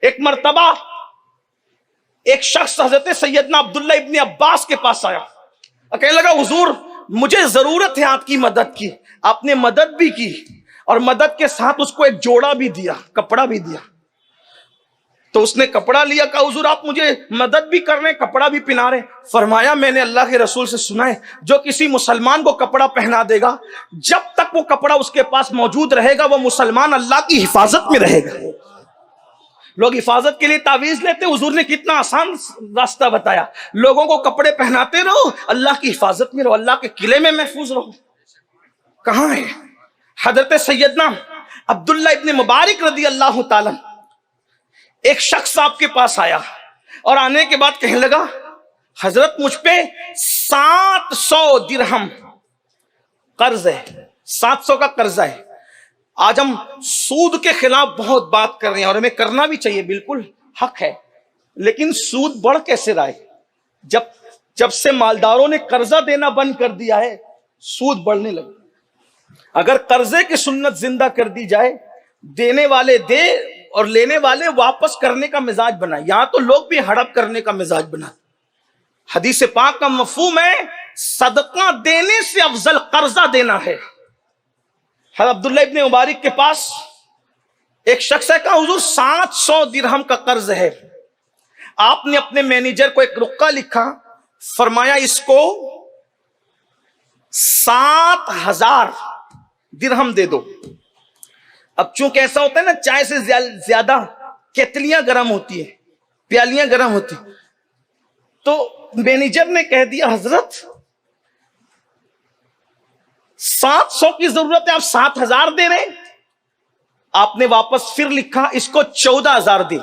ایک مرتبہ ایک شخص حضرت سیدنا عبداللہ ابن عباس کے پاس آیا، کہنے لگا حضور مجھے ضرورت ہے آپ کی مدد کی۔ آپ نے مدد بھی کی اور مدد کے ساتھ اس کو ایک جوڑا بھی دیا، کپڑا بھی دیا۔ تو اس نے کپڑا لیا، کہا حضور آپ مجھے مدد بھی کر رہے ہیں، کپڑا بھی پہنا رہے ہیں۔ فرمایا میں نے اللہ کے رسول سے سنا ہے جو کسی مسلمان کو کپڑا پہنا دے گا، جب تک وہ کپڑا اس کے پاس موجود رہے گا وہ مسلمان اللہ کی حفاظت میں رہے گا۔ لوگ حفاظت کے لیے تعویذ لیتے، حضور نے کتنا آسان راستہ بتایا، لوگوں کو کپڑے پہناتے رہو، اللہ کی حفاظت میں رہو، اللہ کے قلعے میں محفوظ رہو۔ کہاں ہے؟ حضرت سیدنا عبداللہ ابن مبارک رضی اللہ تعالیٰ، ایک شخص آپ کے پاس آیا اور آنے کے بعد کہنے لگا حضرت مجھ پہ 700 درہم قرض ہے، 700 کا قرضہ ہے۔ آج ہم سود کے خلاف بہت بات کر رہے ہیں اور ہمیں کرنا بھی چاہیے، بالکل حق ہے، لیکن سود بڑھ کیسے رہا ہے؟ جب سے مالداروں نے قرضہ دینا بند کر دیا ہے سود بڑھنے لگا۔ اگر قرضے کی سنت زندہ کر دی جائے، دینے والے دے اور لینے والے واپس کرنے کا مزاج بنا، یہاں تو لوگ بھی ہڑپ کرنے کا مزاج بنا۔ حدیث پاک کا مفہوم ہے صدقہ دینے سے افضل قرضہ دینا ہے۔ حضرت عبداللہ ابن مبارک کے پاس ایک شخص ہے، کہا حضور 700 درہم کا قرض ہے۔ آپ نے اپنے مینیجر کو ایک رقعہ لکھا، فرمایا اس کو 7000 درہم دے دو۔ اب چونکہ ایسا ہوتا ہے نا، چائے سے زیادہ کیتلیاں گرم ہوتی ہیں، پیالیاں گرم ہوتی ہیں، تو مینیجر نے کہہ دیا حضرت 700 کی ضرورت ہے، آپ 7000 دے رہے ہیں۔ آپ نے واپس پھر لکھا اس کو 14000 دے،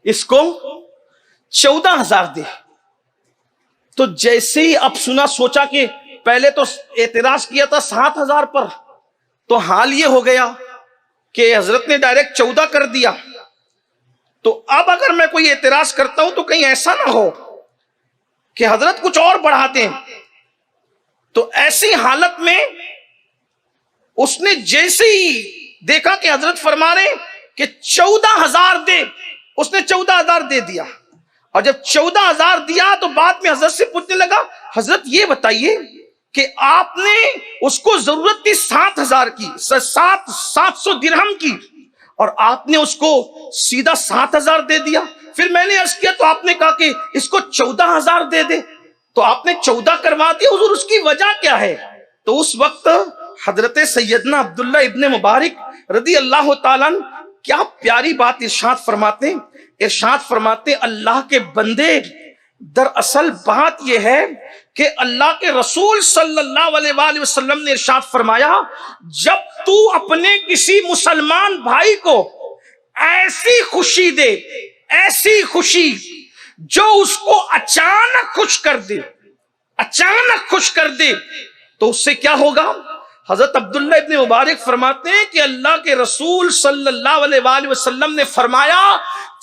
اس کو 14000 دے۔ تو جیسے ہی اب سنا، سوچا کہ پہلے تو اعتراض کیا تھا 7000 پر، تو حال یہ ہو گیا کہ حضرت نے ڈائریکٹ 14 کر دیا۔ تو اب اگر میں کوئی اعتراض کرتا ہوں تو کہیں ایسا نہ ہو کہ حضرت کچھ اور بڑھاتے ہیں۔ تو ایسی حالت میں اس نے جیسے ہی دیکھا کہ حضرت فرما رہے کہ 14000 دے، اس نے 14000 دے دیا۔ اور جب 14000 دیا تو بعد میں حضرت سے پوچھنے لگا حضرت یہ بتائیے کہ آپ نے اس کو ضرورت تھی 7000 کی، 700 درہم کی، اور آپ نے اس کو سیدھا 7000 دے دیا۔ پھر میں نے عرض کیا تو آپ نے کہا کہ اس کو 14000 دے دے، تو آپ نے 14 کروا دیا، حضور اس کی وجہ کیا ہے؟ تو اس وقت حضرت سیدنا عبداللہ ابن مبارک رضی اللہ تعالیٰ کیا پیاری بات ارشاد فرماتے اللہ کے بندے، دراصل بات یہ ہے کہ اللہ کے رسول صلی اللہ علیہ وآلہ وسلم نے ارشاد فرمایا جب تو اپنے کسی مسلمان بھائی کو ایسی خوشی دے، ایسی خوشی جو اس کو اچانک خوش کر دے، اچانک خوش کر دے، تو اس سے کیا ہوگا؟ حضرت عبداللہ ابن مبارک فرماتے ہیں کہ اللہ کے رسول صلی اللہ علیہ وآلہ وسلم نے فرمایا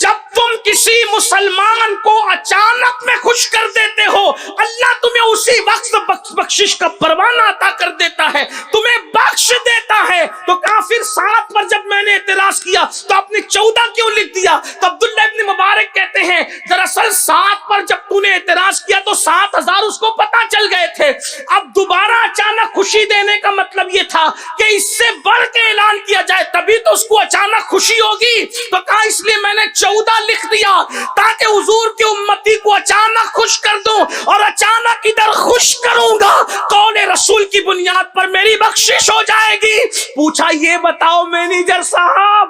جب تم کسی مسلمان کو اچانک میں خوش کر دیتے ہو، اللہ تمہیں اسی وقت بخشش کا پروانہ عطا کر دیتا ہے، تمہیں بخش دیتا ہے۔ تو کافر 7 پر جب میں نے اعتراض کیا تو آپ نے 14 کیوں لکھ دیا؟ تو عبداللہ ابن مبارک کہتے ہیں دراصل 7 پر جب تو نے اعتراض کیا تو 7000 اس کو پتا چل گئے تھے، اب دوبارہ اچانک خوشی دینے کا مطلب یہ تھا کہ اس سے بڑھ کے اعلان کیا جائے تبھی تو اس کو اچانک خوشی ہوگی۔ تو کہا اس لیے میں نے 14 لکھ دیا تاکہ حضور کی امتی کو اچانک خوش کر دوں، اور اچانک ادھر خوش کروں گا قول رسول کی بنیاد پر میری بخشش ہو جائے گی۔ پوچھا یہ بتاؤ مینیجر صاحب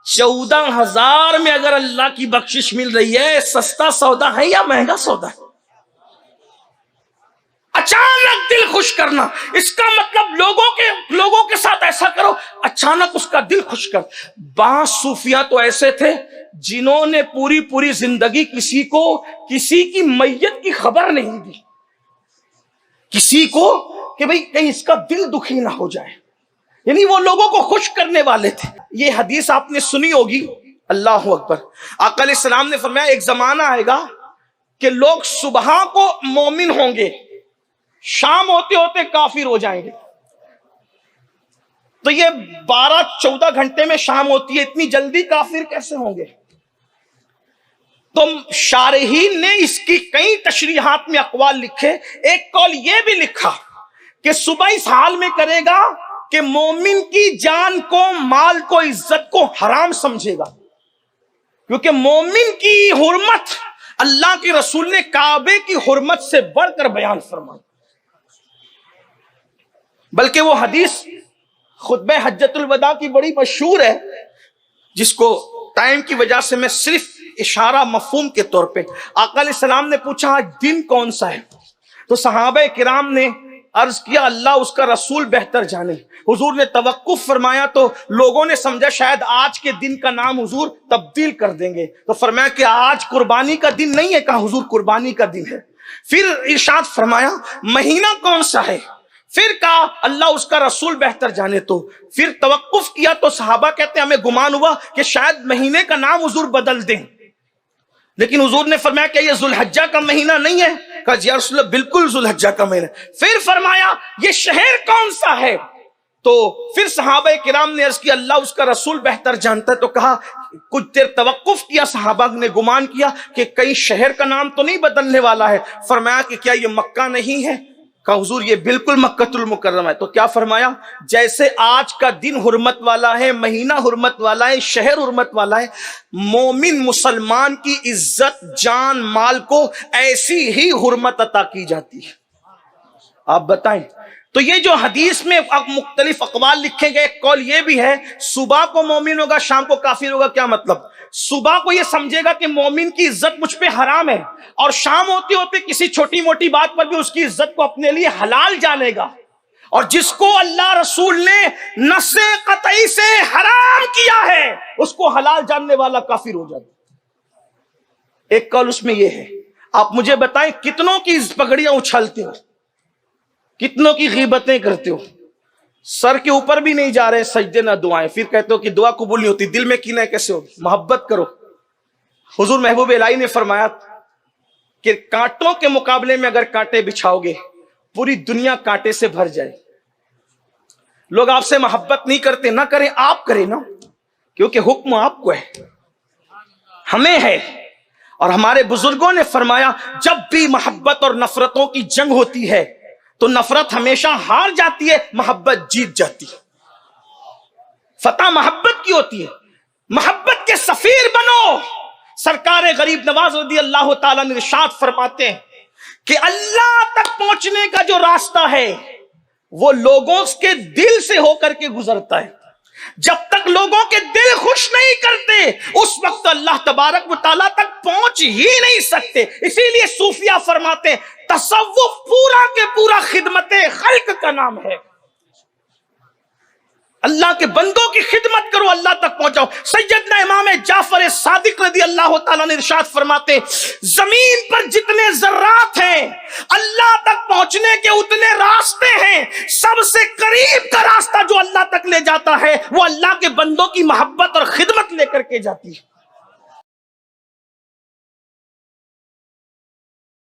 14000 میں اگر اللہ کی بخشش مل رہی ہے، سستا سودا ہے یا مہنگا سودا ہے؟ اچانک دل خوش کرنا، اس کا مطلب لوگوں کے ساتھ ایسا کرو اچانک اس کا دل خوش کر۔ بعض صوفیاء تو ایسے تھے جنہوں نے پوری زندگی کسی کی میت کی خبر نہیں دی، کسی کو کہ بھئی کہیں اس کا دل دکھی نہ ہو جائے، یعنی وہ لوگوں کو خوش کرنے والے تھے۔ یہ حدیث آپ نے سنی ہوگی، اللہ اکبر۔ آقا علیہ السلام نے فرمایا ایک زمانہ آئے گا کہ لوگ صبح کو مومن ہوں گے، شام ہوتے ہوتے کافر ہو جائیں گے۔ تو یہ 12-14 گھنٹے میں شام ہوتی ہے، اتنی جلدی کافر کیسے ہوں گے؟ تو شارحین نے اس کی کئی تشریحات میں اقوال لکھے. ایک قول یہ بھی لکھا کہ صبح اس حال میں کرے گا کہ مومن کی جان کو، مال کو، عزت کو حرام سمجھے گا، کیونکہ مومن کی حرمت اللہ کے رسول نے کعبے کی حرمت سے بڑھ کر بیان فرمائی. بلکہ وہ حدیث خطبہ حجۃ الوداع کی بڑی مشہور ہے، جس کو ٹائم کی وجہ سے میں صرف اشارہ مفہوم کے طور پہ. آقا علیہ السلام نے پوچھا آج دن کون سا ہے؟ تو صحابہ کرام نے عرض کیا اللہ اس کا رسول بہتر جانے. حضور نے توقف فرمایا تو لوگوں نے سمجھا شاید آج کے دن کا نام حضور تبدیل کر دیں گے، تو فرمایا کہ آج قربانی کا دن نہیں ہے. کہا حضور قربانی کا دن ہے. پھر ارشاد فرمایا مہینہ کون سا ہے؟ پھر کہا اللہ اس کا رسول بہتر جانے. تو پھر توقف کیا تو صحابہ کہتے ہیں ہمیں گمان ہوا کہ شاید مہینے کا نام حضور بدل دیں، لیکن حضور نے فرمایا کہ یہ ذوالحجہ کا مہینہ نہیں ہے. کہا یا رسول اللہ بالکل ذوالحجہ کا مہینہ. پھر فرمایا یہ شہر کون سا ہے؟ تو پھر صحابہ کرام نے عرض کیا اللہ اس کا رسول بہتر جانتا ہے. تو کہا کچھ دیر توقف کیا، صحابہ نے گمان کیا کہ کئی شہر کا نام تو نہیں بدلنے والا ہے. فرمایا کہ کیا یہ مکہ نہیں ہے؟ کہا حضور یہ بالکل مکۃ المکرمہ ہے. تو کیا فرمایا جیسے آج کا دن حرمت والا ہے، مہینہ حرمت والا ہے، شہر حرمت والا ہے، مومن مسلمان کی عزت، جان، مال کو ایسی ہی حرمت عطا کی جاتی ہے. آپ بتائیں. تو یہ جو حدیث میں مختلف اقوال لکھے گئے، ایک قول یہ بھی ہے صبح کو مومن ہوگا شام کو کافر ہوگا. کیا مطلب؟ صبح کو یہ سمجھے گا کہ مومن کی عزت مجھ پہ حرام ہے، اور شام ہوتے ہوتے کسی چھوٹی موٹی بات پر بھی اس کی عزت کو اپنے لیے حلال جانے گا. اور جس کو اللہ رسول نے نص قطعی سے حرام کیا ہے اس کو حلال جاننے والا کافر ہو جاتا. ایک قول اس میں یہ ہے. آپ مجھے بتائیں کتنوں کی پگڑیاں اچھالتے ہو، کتنوں کی غیبتیں کرتے ہو، سر کے اوپر بھی نہیں جا رہے سجدے نہ دعائیں، پھر کہتے ہو کہ دعا قبول نہیں ہوتی. دل میں کینہ کیسے ہو؟ محبت کرو. حضور محبوب الہی نے فرمایا کہ کانٹوں کے مقابلے میں اگر کانٹے بچھاؤ گے پوری دنیا کانٹے سے بھر جائے. لوگ آپ سے محبت نہیں کرتے، نہ کریں، آپ کریں نا، کیونکہ حکم آپ کو ہے، ہمیں ہے. اور ہمارے بزرگوں نے فرمایا جب بھی محبت اور نفرتوں کی جنگ ہوتی ہے تو نفرت ہمیشہ ہار جاتی ہے، محبت جیت جاتی ہے. فتح محبت کی ہوتی ہے. محبت کے سفیر بنو. سرکار غریب نواز رضی اللہ تعالیٰ نے ارشاد فرماتے ہیں کہ اللہ تک پہنچنے کا جو راستہ ہے وہ لوگوں کے دل سے ہو کر کے گزرتا ہے. جب تک لوگوں کے دل خوش نہیں کرتے اس وقت اللہ تبارک و تعالیٰ تک پہنچ ہی نہیں سکتے. اسی لیے صوفیہ فرماتے ہیں تصوف پورا کے پورا خدمت خلق کا نام ہے. اللہ کے بندوں کی خدمت کرو، اللہ تک پہنچاؤ. سیدنا امام جعفر صادق رضی اللہ تعالیٰ نے ارشاد فرماتے زمین پر جتنے ذرات ہیں اللہ تک پہنچنے کے اتنے راستے ہیں. سب سے قریب کا راستہ جو اللہ تک لے جاتا ہے وہ اللہ کے بندوں کی محبت اور خدمت لے کر کے جاتی ہے.